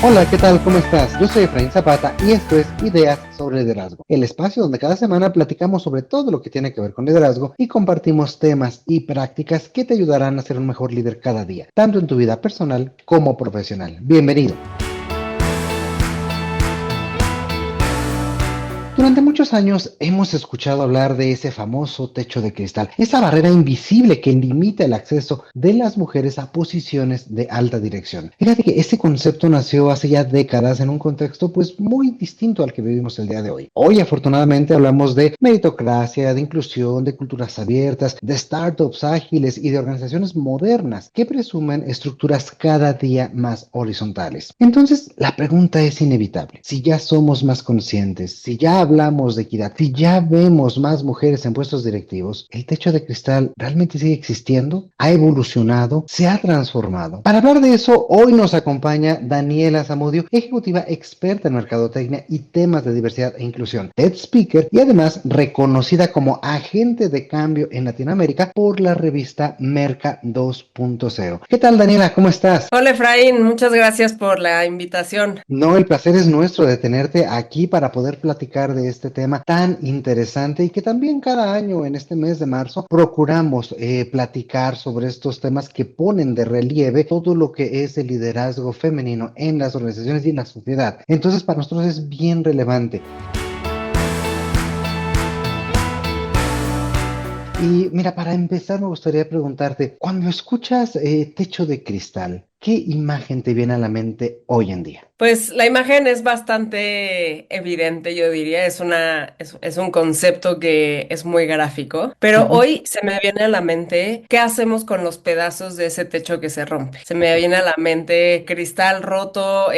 Hola, ¿qué tal? ¿Cómo estás? Yo soy Efraín Zapata y esto es Ideas sobre Liderazgo, el espacio donde cada semana platicamos sobre todo lo que tiene que ver con liderazgo y compartimos temas y prácticas que te ayudarán a ser un mejor líder cada día, tanto en tu vida personal como profesional. Bienvenido. Durante muchos años hemos escuchado hablar de ese famoso techo de cristal, esa barrera invisible que limita el acceso de las mujeres a posiciones de alta dirección. Fíjate que ese concepto nació hace ya décadas en un contexto pues muy distinto al que vivimos el día de hoy. Hoy afortunadamente hablamos de meritocracia, de inclusión, de culturas abiertas, de startups ágiles y de organizaciones modernas que presumen estructuras cada día más horizontales. Entonces la pregunta es inevitable. Si ya somos más conscientes, si ya hablamos de equidad, si ya vemos más mujeres en puestos directivos, ¿el techo de cristal realmente sigue existiendo? ¿Ha evolucionado? ¿Se ha transformado? Para hablar de eso, hoy nos acompaña Daniela Zamudio, ejecutiva experta en mercadotecnia y temas de diversidad e inclusión, TED Speaker y además reconocida como agente de cambio en Latinoamérica por la revista Merca 2.0. ¿Qué tal, Daniela? ¿Cómo estás? Hola Efraín, muchas gracias por la invitación. No, el placer es nuestro de tenerte aquí para poder platicar de este tema tan interesante y que también cada año en este mes de marzo procuramos platicar sobre estos temas que ponen de relieve todo lo que es el liderazgo femenino en las organizaciones y en la sociedad. Entonces, para nosotros es bien relevante. Y mira, para empezar me gustaría preguntarte, cuando escuchas techo de cristal, ¿qué imagen te viene a la mente hoy en día? Pues la imagen es bastante evidente, yo diría, es un concepto que es muy gráfico, pero Ujú. hoy se me viene a la mente qué hacemos con los pedazos de ese techo que se rompe. Se me viene a la mente cristal roto,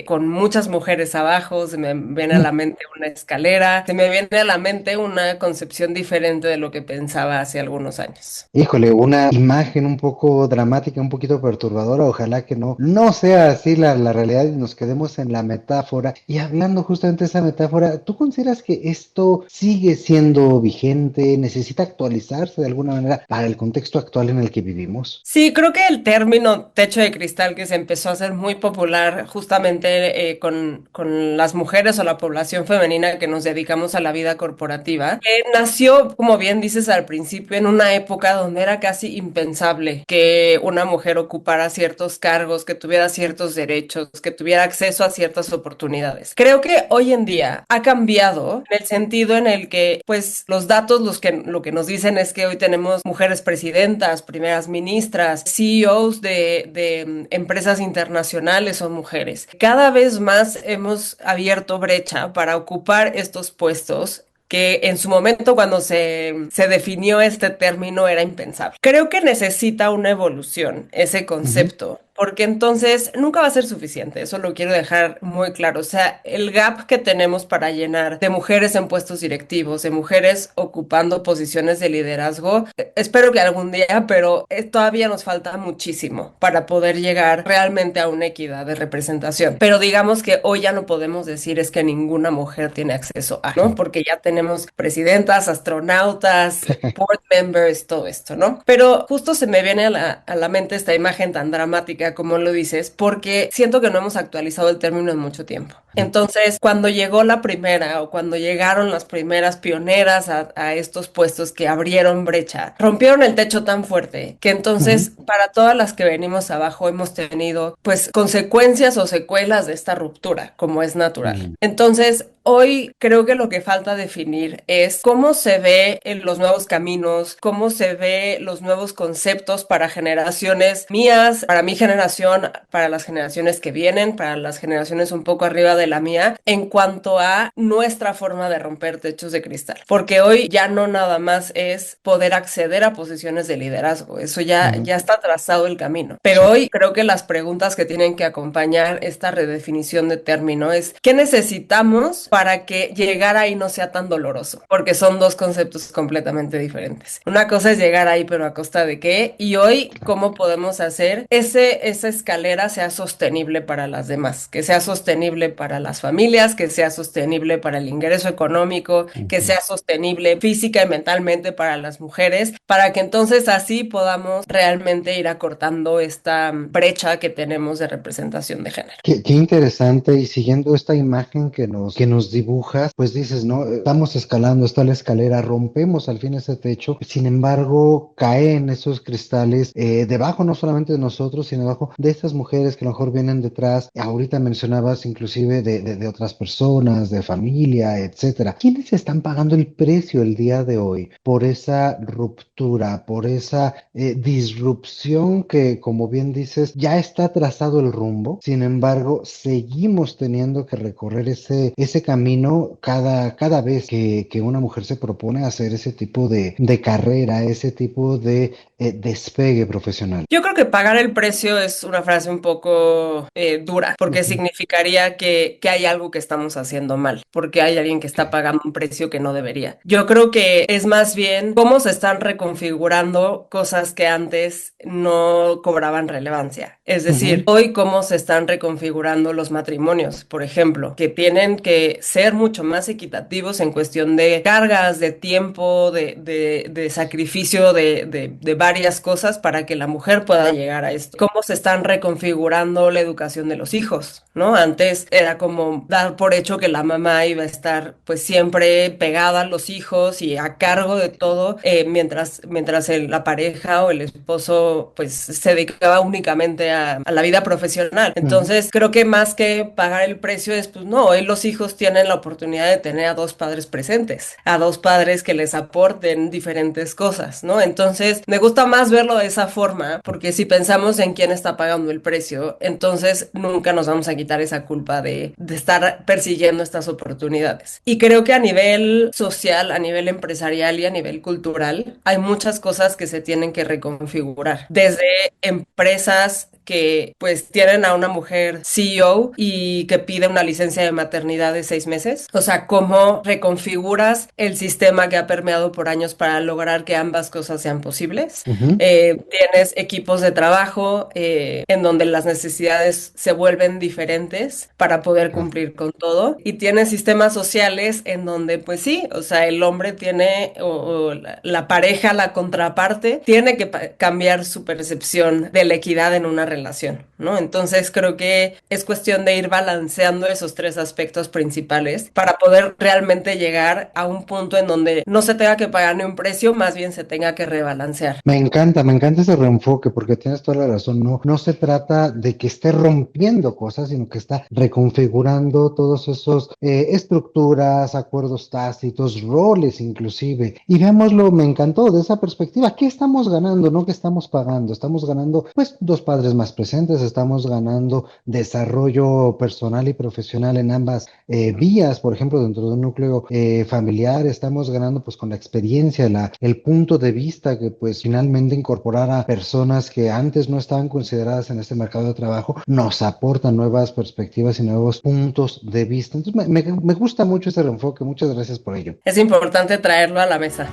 con muchas mujeres abajo, se me viene a la mente una escalera, se me viene a la mente una concepción diferente de lo que pensaba hace algunos años. Híjole, una imagen un poco dramática, un poquito perturbadora. Ojalá que no sea así la realidad y nos quedemos en la metáfora. Y hablando justamente de esa metáfora, ¿tú consideras que esto sigue siendo vigente? ¿Necesita actualizarse de alguna manera para el contexto actual en el que vivimos? Sí, creo que el término techo de cristal que se empezó a hacer muy popular justamente con las mujeres o la población femenina que nos dedicamos a la vida corporativa, nació, como bien dices al principio, en una época donde era casi impensable que una mujer ocupara ciertos cargos, que tuviera ciertos derechos, que tuviera acceso a ciertas oportunidades. Creo que hoy en día ha cambiado en el sentido en el que, pues, los datos lo que nos dicen es que hoy tenemos mujeres presidentas, primeras ministras, CEOs de empresas internacionales son mujeres. Cada vez más hemos abierto brecha para ocupar estos puestos que en su momento cuando se definió este término era impensable. Creo que necesita una evolución ese Ujú. concepto, porque entonces nunca va a ser suficiente, eso lo quiero dejar muy claro. O sea, el gap que tenemos para llenar de mujeres en puestos directivos, de mujeres ocupando posiciones de liderazgo, espero que algún día, pero todavía nos falta muchísimo para poder llegar realmente a una equidad de representación. Pero digamos que hoy ya no podemos decir es que ninguna mujer tiene acceso a, ¿no? Porque ya tenemos presidentas, astronautas, board members, todo esto, ¿no? Pero justo se me viene a la mente esta imagen tan dramática como lo dices, porque siento que no hemos actualizado el término en mucho tiempo. Entonces, cuando llegó la primera o cuando llegaron las primeras pioneras a estos puestos que abrieron brecha, rompieron el techo tan fuerte que Ujú. entonces para todas las que venimos abajo hemos tenido pues consecuencias o secuelas de esta ruptura, como es natural. Mm. Entonces, hoy creo que lo que falta definir es cómo se ve en los nuevos caminos, cómo se ve los nuevos conceptos para generaciones mías, para mi generación, para las generaciones que vienen, para las generaciones un poco arriba de la mía, en cuanto a nuestra forma de romper techos de cristal. Porque hoy ya no nada más es poder acceder a posiciones de liderazgo, eso Ujú. ya está trazado el camino. Pero Sí. hoy creo que las preguntas que tienen que acompañar esta redefinición de término es ¿qué necesitamos para que llegar ahí no sea tan doloroso? Porque son dos conceptos completamente diferentes. Una cosa es llegar ahí, pero a costa de qué, y hoy, ¿cómo podemos hacer ese esa escalera sea sostenible para las demás, que sea sostenible para las familias, que sea sostenible para el ingreso económico, que Ujú. sea sostenible física y mentalmente para las mujeres, para que entonces así podamos realmente ir acortando esta brecha que tenemos de representación de género. Qué interesante, y siguiendo esta imagen que nos dibujas, pues dices, ¿no? Estamos escalando, está la escalera, rompemos al fin ese techo, sin embargo, caen esos cristales debajo no solamente de nosotros, sino debajo de estas mujeres que a lo mejor vienen detrás. Ahorita mencionabas inclusive de otras personas, de familia, etcétera. ¿Quiénes están pagando el precio el día de hoy por esa ruptura, por esa disrupción que, como bien dices, ya está trazado el rumbo? Sin embargo, seguimos teniendo que recorrer ese camino cada vez que una mujer se propone hacer ese tipo de carrera, ese tipo de despegue profesional. Yo creo que pagar el precio es una frase un poco dura, porque Ujú. significaría que hay algo que estamos haciendo mal, porque hay alguien que está Ok. pagando un precio que no debería. Yo creo que es más bien cómo se están reconfigurando cosas que antes no cobraban relevancia. Es decir, Ujú. hoy cómo se están reconfigurando los matrimonios, por ejemplo, que tienen que ser mucho más equitativos en cuestión de cargas, de tiempo, de sacrificio de varias cosas para que la mujer pueda llegar a esto. Cómo se están reconfigurando la educación de los hijos, ¿no? Antes era como dar por hecho que la mamá iba a estar pues siempre pegada a los hijos y a cargo de todo, mientras la pareja o el esposo pues se dedicaba únicamente a la vida profesional. Ujú. Entonces creo que más que pagar el precio es pues no, hoy los hijos tienen la oportunidad de tener a dos padres presentes, a dos padres que les aporten diferentes cosas, ¿no? Entonces me gusta más verlo de esa forma, porque si pensamos en quién está pagando el precio, entonces nunca nos vamos a quitar esa culpa de estar persiguiendo estas oportunidades. Y creo que a nivel social, a nivel empresarial y a nivel cultural, hay muchas cosas que se tienen que reconfigurar. Desde empresas que pues tienen a una mujer CEO y que pide una licencia de maternidad de 6 meses. O sea, cómo reconfiguras el sistema que ha permeado por años para lograr que ambas cosas sean posibles. Ujú. Tienes equipos de trabajo en donde las necesidades se vuelven diferentes para poder Claro. cumplir con todo. Y tienes sistemas sociales en donde, pues sí, o sea, el hombre tiene, o la pareja, la contraparte, tiene que cambiar su percepción de la equidad en una relación, ¿no? Entonces creo que es cuestión de ir balanceando esos tres aspectos principales para poder realmente llegar a un punto en donde no se tenga que pagar ni un precio, más bien se tenga que rebalancear. Me encanta ese reenfoque porque tienes toda la razón. No, no se trata de que esté rompiendo cosas, sino que está reconfigurando todos esos estructuras, acuerdos tácitos, roles inclusive. Y veámoslo, me encantó de esa perspectiva. ¿Qué estamos ganando? No que estamos pagando. Estamos ganando, pues, dos padres más presentes. Estamos ganando desarrollo personal y profesional en ambas vías. Por ejemplo, dentro de un núcleo familiar, estamos ganando, pues, con la experiencia, el punto de vista que, pues, finalmente incorporar a personas que antes no estaban consideradas en este mercado de trabajo nos aportan nuevas perspectivas y nuevos puntos de vista. Entonces, me gusta mucho ese reenfoque. Muchas gracias por ello. Es importante traerlo a la mesa.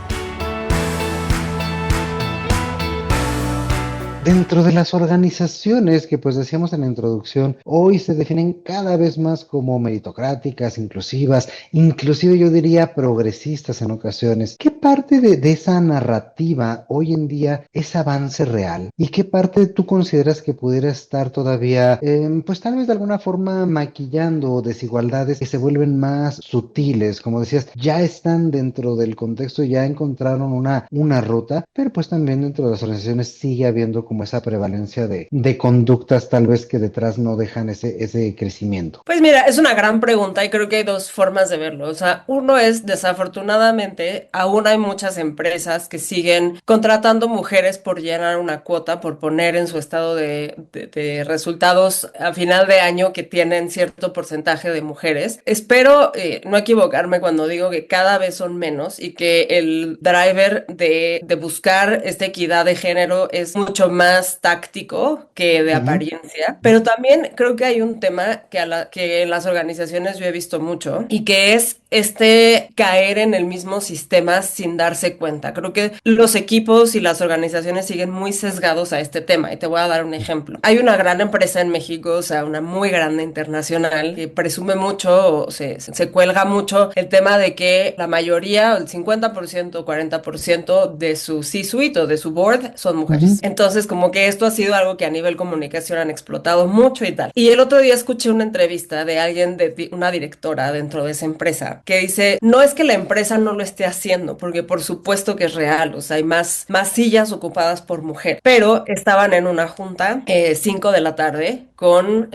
Dentro de las organizaciones que pues decíamos en la introducción, hoy se definen cada vez más como meritocráticas, inclusivas, inclusive yo diría progresistas en ocasiones. ¿Qué parte de esa narrativa hoy en día es avance real? ¿Y qué parte tú consideras que pudiera estar todavía, pues tal vez de alguna forma maquillando desigualdades que se vuelven más sutiles? Como decías, ya están dentro del contexto, ya encontraron una ruta, pero pues también dentro de las organizaciones sigue habiendo como esa prevalencia de conductas tal vez que detrás no dejan ese crecimiento. Pues mira, es una gran pregunta y creo que hay dos formas de verlo. O sea, uno es, desafortunadamente, aún hay muchas empresas que siguen contratando mujeres por llenar una cuota, por poner en su estado de resultados a final de año que tienen cierto porcentaje de mujeres. Espero no equivocarme cuando digo que cada vez son menos y que el driver de buscar esta equidad de género es mucho más táctico que de Ujú. apariencia, pero también creo que hay un tema que en las organizaciones yo he visto mucho y que es este caer en el mismo sistema sin darse cuenta. Creo que los equipos y las organizaciones siguen muy sesgados a este tema y te voy a dar un ejemplo. Hay una gran empresa en México, o sea, una muy grande internacional que presume mucho, o se cuelga mucho el tema de que la mayoría, el 50%, 40% de su C-suite o de su board son mujeres. Ujú, Entonces, como que esto ha sido algo que a nivel comunicación han explotado mucho y tal. Y el otro día escuché una entrevista de alguien, una directora dentro de esa empresa, que dice, no es que la empresa no lo esté haciendo, porque por supuesto que es real, o sea, hay más sillas ocupadas por mujer, pero estaban en una junta, 5 de la tarde, con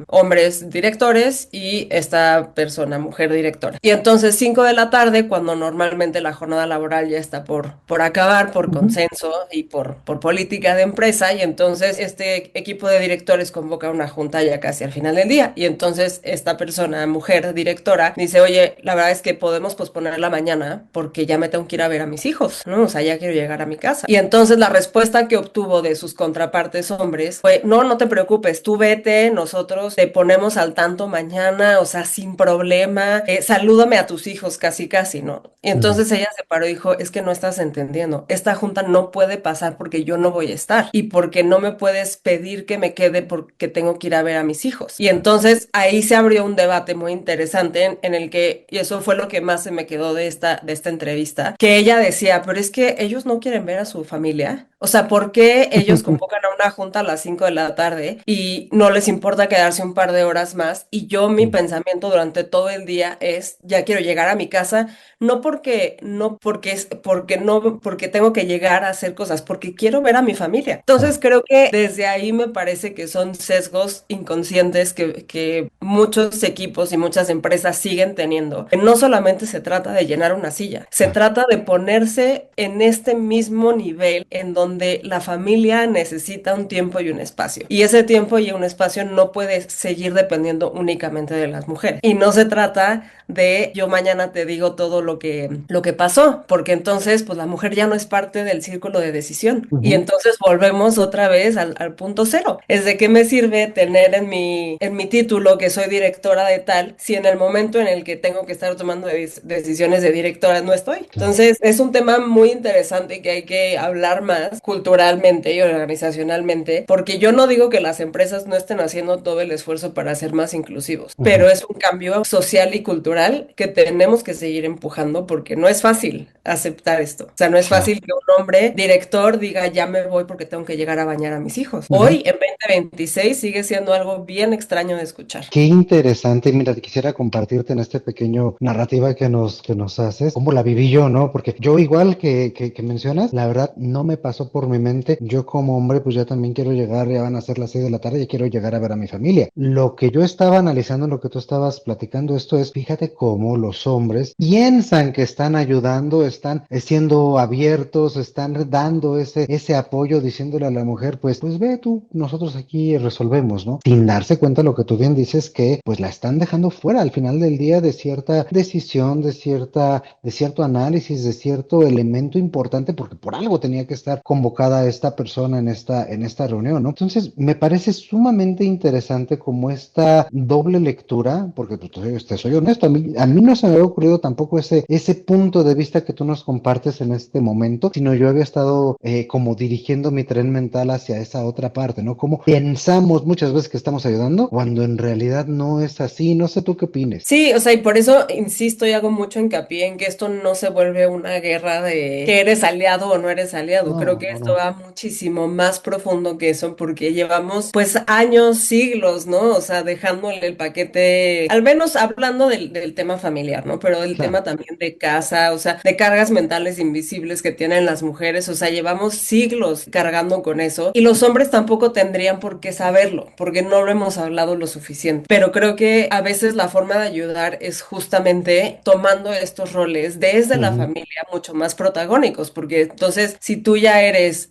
hombres directores y esta persona, mujer directora. Y entonces 5 de la tarde, cuando normalmente la jornada laboral ya está por acabar, por ujú. consenso y por política de empresa, y entonces este equipo de directores convoca una junta ya casi al final del día. Y entonces esta persona, mujer directora, dice, oye, la verdad es que podemos posponer la mañana porque ya me tengo que ir a ver a mis hijos, ¿no? O sea, ya quiero llegar a mi casa. Y entonces la respuesta que obtuvo de sus contrapartes hombres fue, no, no te preocupes, tú vete, nosotros te ponemos al tanto mañana, o sea, sin problema, salúdame a tus hijos, casi, casi, ¿no? Y Ujú. entonces ella se paró y dijo, es que no estás entendiendo, esta junta no puede pasar porque yo no voy a estar y porque no me puedes pedir que me quede porque tengo que ir a ver a mis hijos. Y entonces ahí se abrió un debate muy interesante en el que, y eso fue lo que más se me quedó de esta entrevista, que ella decía, pero es que ellos no quieren ver a su familia. O sea, ¿por qué ellos convocan a una junta a las 5 de la tarde y no les importa quedarse un par de horas más? Y yo, mi pensamiento durante todo el día es, ya quiero llegar a mi casa, no porque tengo que llegar a hacer cosas, porque quiero ver a mi familia. Entonces creo que desde ahí me parece que son sesgos inconscientes que muchos equipos y muchas empresas siguen teniendo. Que no solamente se trata de llenar una silla, se trata de ponerse en este mismo nivel en donde la familia necesita un tiempo y un espacio. Y ese tiempo y un espacio no puede seguir dependiendo únicamente de las mujeres. Y no se trata de yo mañana te digo todo lo que pasó, porque entonces pues la mujer ya no es parte del círculo de decisión. Y Ujú. entonces volvemos otra vez al punto cero. Es de qué me sirve tener en mi título que soy directora de tal, si en el momento en el que tengo que estar tomando decisiones de directora no estoy. Claro. Entonces es un tema muy interesante que hay que hablar más culturalmente y organizacionalmente, porque yo no digo que las empresas no estén haciendo todo el esfuerzo para ser más inclusivos, Ujú. pero es un cambio social y cultural que tenemos que seguir empujando porque no es fácil aceptar esto. O sea, no es Claro. fácil que un hombre director diga, ya me voy porque tengo que llegar a bañar a mis hijos. Ujú. Hoy, en 2026, sigue siendo algo bien extraño de escuchar. Qué interesante. Mira, quisiera compartirte en este pequeño narrativa que nos haces, cómo la viví yo, ¿no? Porque yo, igual que mencionas, la verdad no me pasó por mi mente. Yo como hombre, pues ya también quiero llegar, ya van a ser las 6 de la tarde, y quiero llegar a ver a mi familia. Lo que yo estaba analizando, lo que tú estabas platicando, esto es, fíjate cómo los hombres piensan que están ayudando, están siendo abiertos, están dando ese apoyo, diciéndole a la mujer, pues ve tú, nosotros aquí resolvemos, ¿no? Sin darse cuenta, lo que tú bien dices, que pues la están dejando fuera al final del día de cierta decisión, de cierto análisis, de cierto elemento importante, porque por algo tenía que estar convocada esta persona en esta reunión, ¿no? Entonces, me parece sumamente interesante como esta doble lectura, porque pues, te soy honesto, a mí no se me había ocurrido tampoco ese punto de vista que tú nos compartes en este momento, sino yo había estado como dirigiendo mi tren mental hacia esa otra parte, ¿no? Como pensamos muchas veces que estamos ayudando cuando en realidad no es así. No sé tú qué opines. Sí, o sea, y por eso insisto y hago mucho hincapié en que esto no se vuelve una guerra de que eres aliado o no eres aliado. Creo No, que no, esto no. va muchísimo más profundo que eso porque llevamos pues años, siglos, ¿no? O sea, dejándole el paquete, al menos hablando del tema familiar, ¿no? Pero del Claro. tema también de casa, o sea, de cargas mentales invisibles que tienen las mujeres, o sea, llevamos siglos cargando con eso y los hombres tampoco tendrían por qué saberlo porque no lo hemos hablado lo suficiente. Pero creo que a veces la forma de ayudar es justamente tomando estos roles desde la Ujú. familia mucho más protagónicos, porque entonces si tú ya eres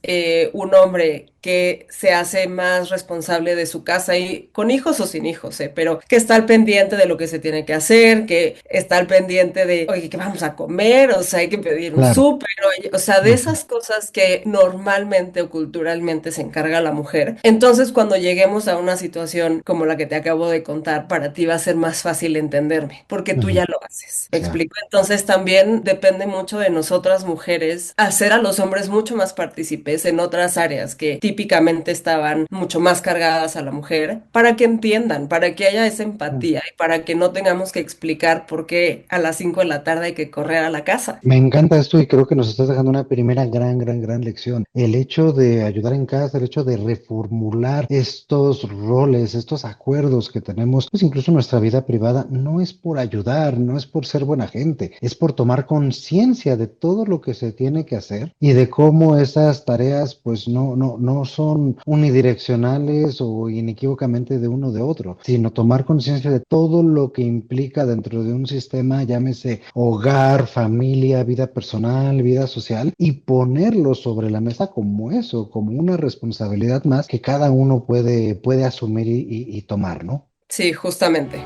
un hombre que se hace más responsable de su casa y con hijos o sin hijos, pero que está al pendiente de lo que se tiene que hacer, mujer que está al pendiente de, oye, ¿qué vamos a comer? O sea, hay que pedir un Claro. súper, oye, o sea, de Ujú. esas cosas que normalmente o culturalmente se encarga la mujer. Entonces, cuando lleguemos a una situación como la que te acabo de contar, para ti va a ser más fácil entenderme, porque tú Ujú. ya lo haces. ¿Me Claro. explico? Entonces, también depende mucho de nosotras mujeres hacer a los hombres mucho más partícipes en otras áreas que típicamente estaban mucho más cargadas a la mujer, para que entiendan, para que haya esa empatía y para que no tengamos que explicar por qué a las 5 de la tarde hay que correr a la casa. Me encanta esto y creo que nos estás dejando una primera gran lección. El hecho de ayudar en casa, el hecho de reformular estos roles, estos acuerdos que tenemos, pues incluso en nuestra vida privada, no es por ayudar, no es por ser buena gente, es por tomar conciencia de todo lo que se tiene que hacer y de cómo esas tareas pues no son unidireccionales o inequívocamente de uno de otro, sino tomar conciencia de todo lo que implica dentro de un sistema, llámese hogar, familia, vida personal, vida social, y ponerlo sobre la mesa como eso, como una responsabilidad más que cada uno puede asumir y tomar, ¿no? Sí, justamente.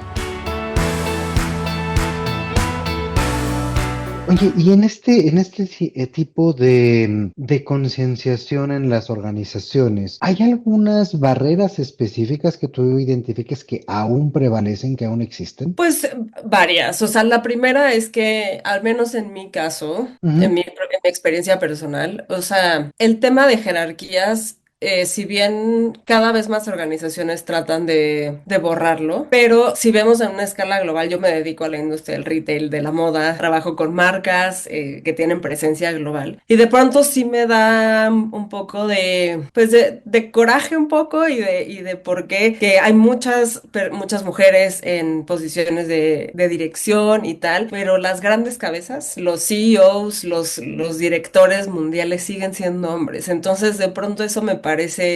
Oye, y en este tipo de concienciación en las organizaciones, ¿hay algunas barreras específicas que tú identifiques que aún prevalecen, que aún existen? Pues varias. O sea, la primera es que, al menos en mi caso, Ujú, en mi experiencia personal, o sea, el tema de jerarquías, si bien cada vez más organizaciones tratan de borrarlo, pero si vemos en una escala global, yo me dedico a la industria del retail, de la moda, trabajo con marcas que tienen presencia global. Y de pronto sí me da un poco de, pues de coraje un poco y de por qué que hay muchas mujeres en posiciones de dirección y tal, pero las grandes cabezas, los CEOs, los directores mundiales siguen siendo hombres. Entonces, de pronto eso me parece,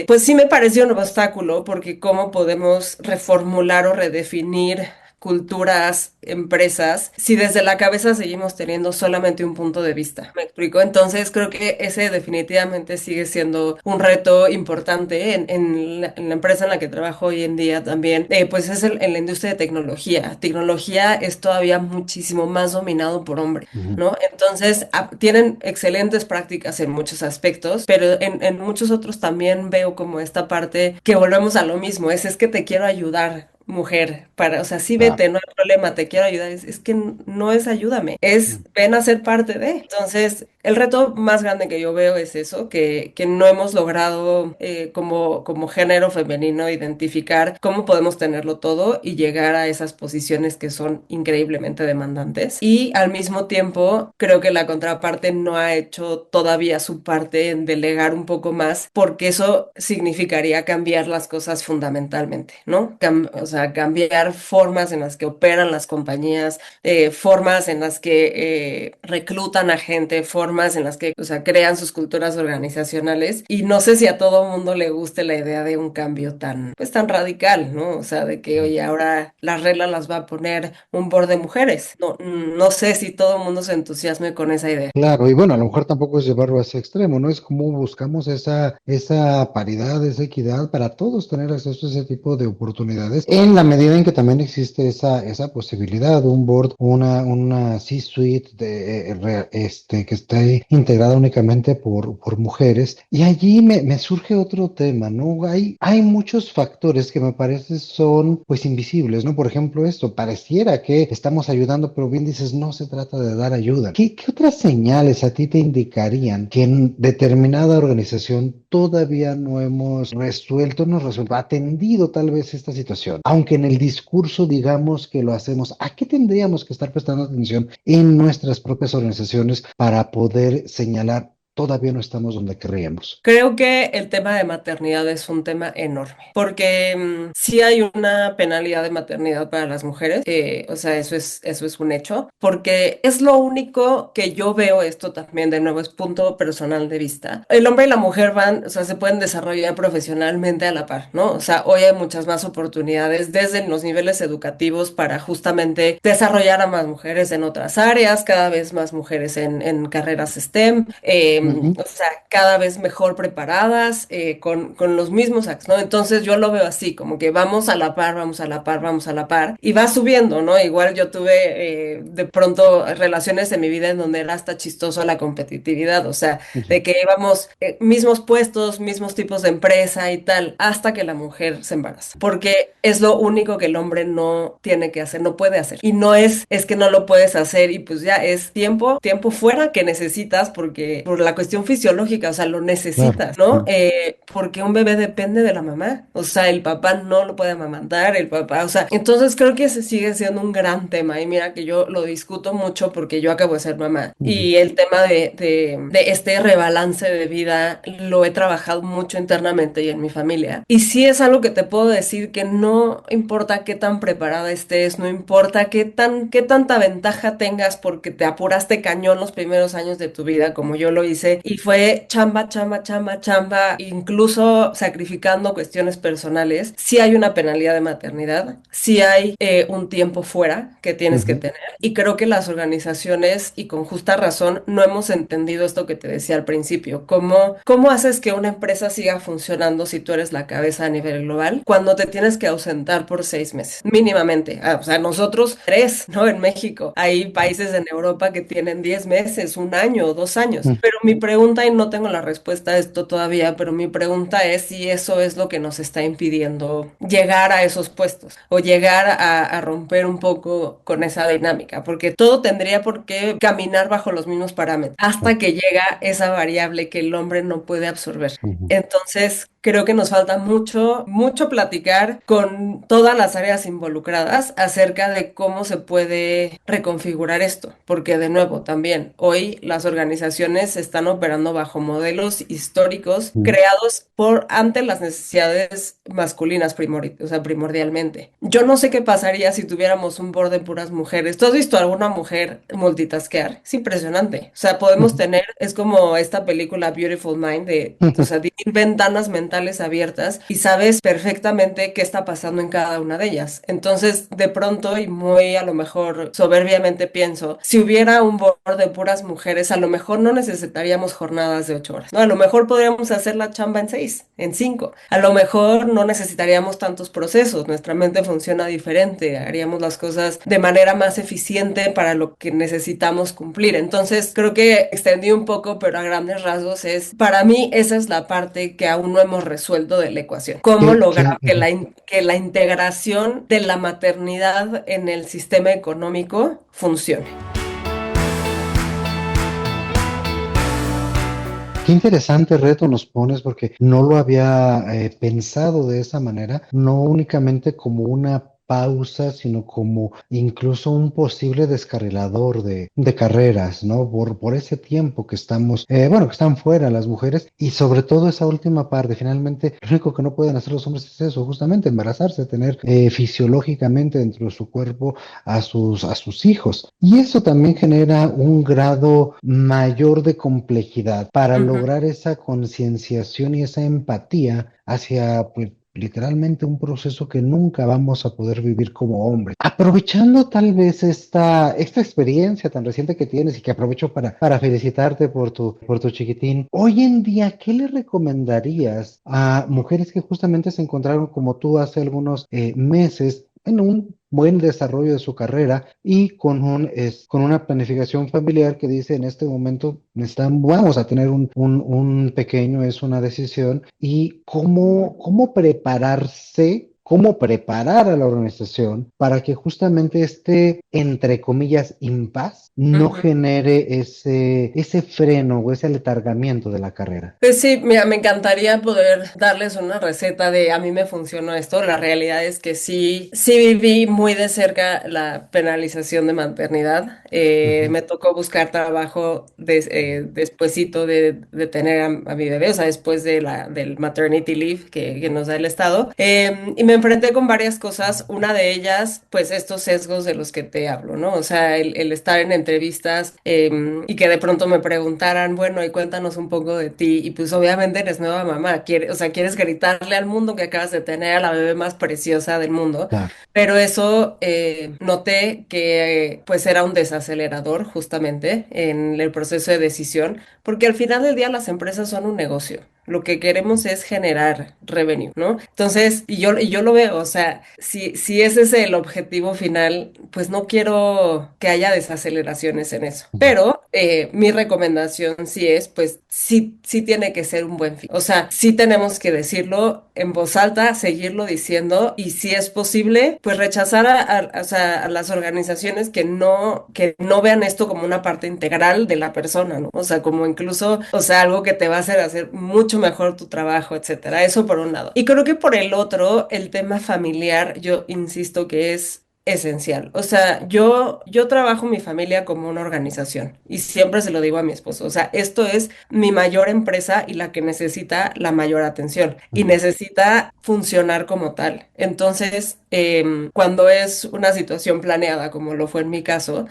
pues sí me pareció un obstáculo, porque cómo podemos reformular o redefinir culturas, empresas, si desde la cabeza seguimos teniendo solamente un punto de vista. ¿Me explico? Entonces creo que ese definitivamente sigue siendo un reto importante en la empresa en la que trabajo hoy en día también. Pues es en la industria de tecnología. Tecnología es todavía muchísimo más dominado por hombres, ujú. ¿no? Entonces, tienen excelentes prácticas en muchos aspectos, pero en muchos otros también veo como esta parte que volvemos a lo mismo, es que te quiero ayudar, mujer, para, o sea, sí Claro. vete, no hay problema, te quiero ayudar, es que no es ayúdame, es ven a ser parte de. Entonces, el reto más grande que yo veo es eso, que no hemos logrado como género femenino identificar cómo podemos tenerlo todo y llegar a esas posiciones que son increíblemente demandantes. Y al mismo tiempo, creo que la contraparte no ha hecho todavía su parte en delegar un poco más, porque eso significaría cambiar las cosas fundamentalmente, ¿no? O sea, cambiar formas en las que operan las compañías, formas en las que reclutan a gente, formas en las que, o sea, crean sus culturas organizacionales. Y no sé si a todo mundo le guste la idea de un cambio tan, pues tan radical, ¿no? O sea, de que, oye, ahora las reglas las va a poner un board de mujeres. No, no sé si todo el mundo se entusiasme con esa idea. Claro, y bueno, a lo mejor tampoco es llevarlo a ese extremo, ¿no? Es como buscamos esa paridad, esa equidad para todos tener acceso a ese tipo de oportunidades, en la medida en que también existe esa posibilidad, un board, una C-suite que esté integrada únicamente por mujeres. Y allí me surge otro tema, ¿no? Hay muchos factores que me parece son pues invisibles, ¿no? Por ejemplo, esto, pareciera que estamos ayudando, pero bien dices, no se trata de dar ayuda. ¿Qué otras señales a ti te indicarían que en determinada organización todavía no hemos atendido tal vez esta situación? Aunque en el discurso digamos que lo hacemos, ¿a qué tendríamos que estar prestando atención en nuestras propias organizaciones para poder señalar todavía no estamos donde querríamos? Creo que el tema de maternidad es un tema enorme, porque sí hay una penalidad de maternidad para las mujeres, o sea, eso es un hecho, porque es lo único que yo veo. Esto también, de nuevo, es punto personal de vista. El hombre y la mujer van, o sea, se pueden desarrollar profesionalmente a la par, ¿no? O sea, hoy hay muchas más oportunidades desde los niveles educativos para justamente desarrollar a más mujeres en otras áreas, cada vez más mujeres en carreras STEM. Ujú, o sea, cada vez mejor preparadas, con los mismos actos, ¿no? Entonces yo lo veo así, como que vamos a la par, vamos a la par, vamos a la par, y va subiendo, ¿no? Igual yo tuve de pronto relaciones en mi vida en donde era hasta chistoso la competitividad, o sea, ujú, de que íbamos mismos puestos, mismos tipos de empresa y tal, hasta que la mujer se embaraza, porque es lo único que el hombre no tiene que hacer, no puede hacer. Y no es que no lo puedes hacer y pues ya es tiempo fuera que necesitas porque por la cuestión fisiológica, o sea, lo claro. necesitas, ¿no? Ujú, Porque un bebé depende de la mamá, o sea, el papá no lo puede amamantar, el papá, o sea, entonces creo que ese sigue siendo un gran tema y mira que yo lo discuto mucho porque yo acabo de ser mamá ujú, y el tema de este rebalance de vida lo he trabajado mucho internamente y en mi familia. Y sí es algo que te puedo decir que no importa qué tan preparada estés, no importa qué tanta ventaja tengas porque te apuraste cañón los primeros años de tu vida, como yo lo hice, y fue chamba, chamba, chamba, chamba, incluso sacrificando cuestiones personales. Sí hay una penalidad de maternidad, sí hay un tiempo fuera que tienes que ujú, tener, y creo que las organizaciones, y con justa razón, no hemos entendido esto que te decía al principio, cómo haces que una empresa siga funcionando si tú eres la cabeza a nivel global, cuando te tienes que ausentar por 6 meses, mínimamente. O sea, nosotros tres, ¿no? En México. Hay países en Europa que tienen 10 meses, un año, 2 años. ujú, Pero mi pregunta, y no tengo la respuesta a esto todavía, pero mi pregunta es si eso es lo que nos está impidiendo llegar a esos puestos o llegar a romper un poco con esa dinámica, porque todo tendría por qué caminar bajo los mismos parámetros hasta que llega esa variable que el hombre no puede absorber. ujú. Entonces, creo que nos falta mucho, mucho platicar con todas las áreas involucradas acerca de cómo se puede reconfigurar esto, porque de nuevo, también hoy las organizaciones están operando bajo modelos históricos Ujú. creados por ante las necesidades masculinas o sea, primordialmente. Yo no sé qué pasaría si tuviéramos un board de puras mujeres. ¿Tú has visto alguna mujer multitaskear? Es impresionante. O sea, podemos tener, es como esta película Beautiful Mind o sea, 10 ventanas mentales abiertas y sabes perfectamente qué está pasando en cada una de ellas. Entonces, de pronto y muy a lo mejor soberbiamente pienso, si hubiera un board de puras mujeres, a lo mejor no necesitaríamos jornadas de 8 horas, ¿no? A lo mejor podríamos hacer la chamba en 6, en 5. A lo mejor no necesitaríamos tantos procesos, nuestra mente funciona diferente, haríamos las cosas de manera más eficiente para lo que necesitamos cumplir. Entonces, creo que extendí un poco, pero a grandes rasgos para mí esa es la parte que aún no hemos resuelto de la ecuación. ¿Cómo lograr que Ujú. que la integración de la maternidad en el sistema económico funcione? Qué interesante reto nos pones porque no lo había pensado de esa manera, no únicamente como una pausa, sino como incluso un posible descarrilador de carreras, ¿no? Por ese tiempo que estamos, bueno, que están fuera las mujeres y sobre todo esa última parte, finalmente lo único que no pueden hacer los hombres es eso, justamente embarazarse, tener fisiológicamente dentro de su cuerpo a sus hijos. Y eso también genera un grado mayor de complejidad para Ujú. lograr esa concienciación y esa empatía hacia, pues, literalmente un proceso que nunca vamos a poder vivir como hombres. Aprovechando tal vez esta experiencia tan reciente que tienes y que aprovecho para felicitarte por tu chiquitín, hoy en día, ¿qué le recomendarías a mujeres que justamente se encontraron como tú hace algunos meses en un buen desarrollo de su carrera y con una planificación familiar que dice en este momento vamos a tener un pequeño, es una decisión, y cómo prepararse? ¿Cómo preparar a la organización para que justamente este, entre comillas, impas no Ujú. genere ese freno o ese letargamiento de la carrera? Pues sí, mira, me encantaría poder darles una receta de a mí me funcionó esto. La realidad es que sí, sí viví muy de cerca la penalización de maternidad. Ujú, Me tocó buscar trabajo despuesito de tener a mi bebé, o sea, después del maternity leave que nos da el Estado. Y me enfrenté con varias cosas. Una de ellas, pues estos sesgos de los que te hablo, ¿no? O sea, el estar en entrevistas y que de pronto me preguntaran, bueno, y cuéntanos un poco de ti. Y pues obviamente eres nueva mamá, o sea, quieres gritarle al mundo que acabas de tener a la bebé más preciosa del mundo. Claro. Pero eso noté que pues era un desacelerador justamente en el proceso de decisión, porque al final del día las empresas son un negocio. Lo que queremos es generar revenue, ¿no? Entonces, y yo lo veo, o sea, si ese es el objetivo final, pues no quiero que haya desaceleraciones en eso. Pero mi recomendación sí es, pues sí tiene que ser un buen fin. O sea, sí tenemos que decirlo en voz alta, seguirlo diciendo y si es posible, pues rechazar o sea, a las organizaciones que no vean esto como una parte integral de la persona, ¿no? O sea, como incluso, o sea, algo que te va a hacer mucho mejor tu trabajo, etcétera. Eso por un lado. Y creo que por el otro, el tema familiar, yo insisto que es esencial. O sea, yo trabajo mi familia como una organización y siempre se lo digo a mi esposo. O sea, esto es mi mayor empresa y la que necesita la mayor atención y Ujú. necesita funcionar como tal. Entonces, cuando es una situación planeada, como lo fue en mi caso,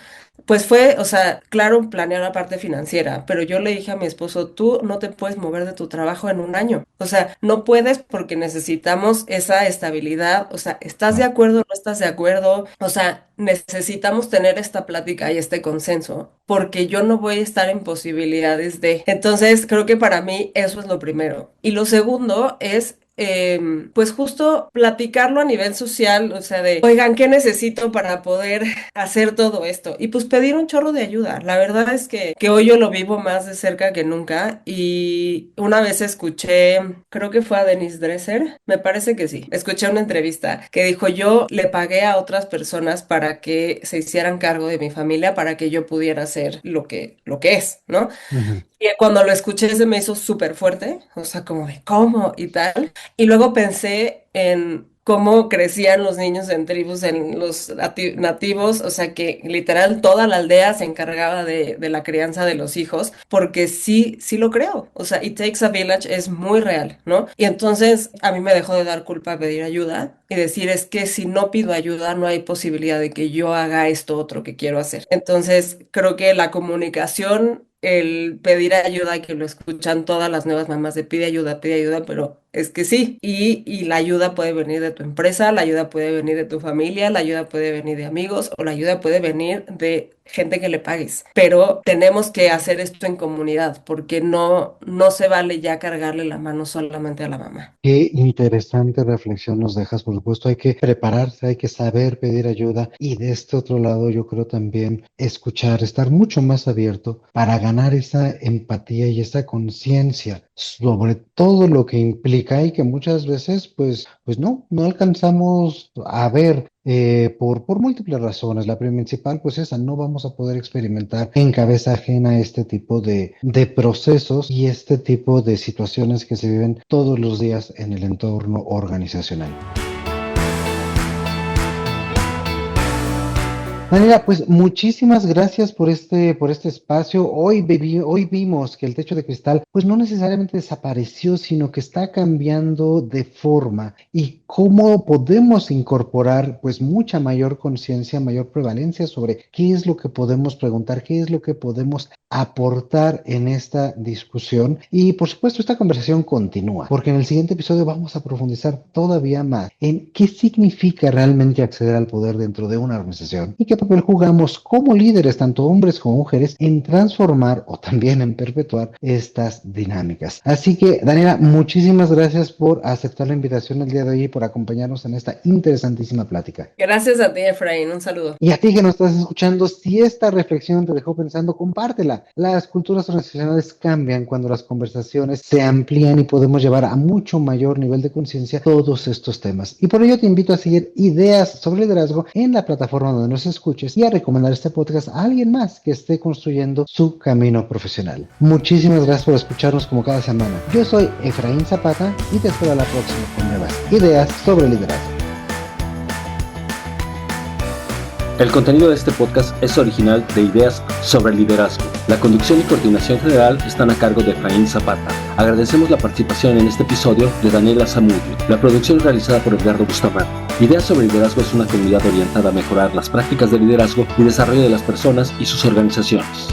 pues fue, o sea, claro, planear la parte financiera, pero yo le dije a mi esposo, tú no te puedes mover de tu trabajo en un año. O sea, no puedes porque necesitamos esa estabilidad. O sea, ¿estás de Claro. acuerdo? ¿No estás de acuerdo? O sea, necesitamos tener esta plática y este consenso porque yo no voy a estar en posibilidades de. Entonces, creo que para mí eso es lo primero. Y lo segundo es pues justo platicarlo a nivel social, o sea, de, oigan, ¿qué necesito para poder hacer todo esto? Y pues pedir un chorro de ayuda. La verdad es que hoy yo lo vivo más de cerca que nunca y una vez escuché, creo que fue a Denise Dresser, me parece que sí, escuché una entrevista que dijo, yo le pagué a otras personas para que se hicieran cargo de mi familia, para que yo pudiera hacer lo que es, ¿no? Ujú. Y cuando lo escuché se me hizo súper fuerte, o sea, como de cómo y tal. Y luego pensé en cómo crecían los niños en tribus, en los nativos, o sea, que literal toda la aldea se encargaba de la crianza de los hijos, porque sí lo creo. O sea, It Takes a Village es muy real, ¿no? Y entonces a mí me dejó de dar culpa pedir ayuda y decir, es que si no pido ayuda no hay posibilidad de que yo haga esto otro que quiero hacer. Entonces, creo que la comunicación, el pedir ayuda, que lo escuchan todas las nuevas mamás de pide ayuda, pero es que sí. Y la ayuda puede venir de tu empresa, la ayuda puede venir de tu familia, la ayuda puede venir de amigos o la ayuda puede venir de gente que le pagues. Pero tenemos que hacer esto en comunidad porque no se vale ya cargarle la mano solamente a la mamá. Qué interesante reflexión nos dejas. Por supuesto, hay que prepararse, hay que saber pedir ayuda y de este otro lado yo creo también escuchar, estar mucho más abierto para ganar esa empatía y esa conciencia sobre todo lo que implica y que muchas veces pues no alcanzamos a ver. Por múltiples razones. La principal, pues esa, no vamos a poder experimentar en cabeza ajena este tipo de procesos y este tipo de situaciones que se viven todos los días en el entorno organizacional. Daniela, pues muchísimas gracias por este espacio. Hoy vimos que el techo de cristal, pues no necesariamente desapareció, sino que está cambiando de forma y cómo podemos incorporar, pues mucha mayor conciencia, mayor prevalencia sobre qué es lo que podemos preguntar, qué es lo que podemos aportar en esta discusión. Y por supuesto, esta conversación continúa, porque en el siguiente episodio vamos a profundizar todavía más en qué significa realmente acceder al poder dentro de una organización y qué papel jugamos como líderes, tanto hombres como mujeres, en transformar o también en perpetuar estas dinámicas. Así que, Daniela, muchísimas gracias por aceptar la invitación el día de hoy y por acompañarnos en esta interesantísima plática. Gracias a ti, Efraín. Un saludo. Y a ti que nos estás escuchando, si esta reflexión te dejó pensando, compártela. Las culturas organizacionales cambian cuando las conversaciones se amplían y podemos llevar a mucho mayor nivel de conciencia todos estos temas. Y por ello te invito a seguir Ideas sobre Liderazgo en la plataforma donde nos escuches y a recomendar este podcast a alguien más que esté construyendo su camino profesional. Muchísimas gracias por escucharnos como cada semana. Yo soy Efraín Zapata y te espero a la próxima con nuevas ideas sobre liderazgo. El contenido de este podcast es original de Ideas sobre Liderazgo. La conducción y coordinación general están a cargo de Efraín Zapata. Agradecemos la participación en este episodio de Daniela Zamudio. La producción es realizada por Edgardo Bustamante. Ideas sobre Liderazgo es una comunidad orientada a mejorar las prácticas de liderazgo y desarrollo de las personas y sus organizaciones.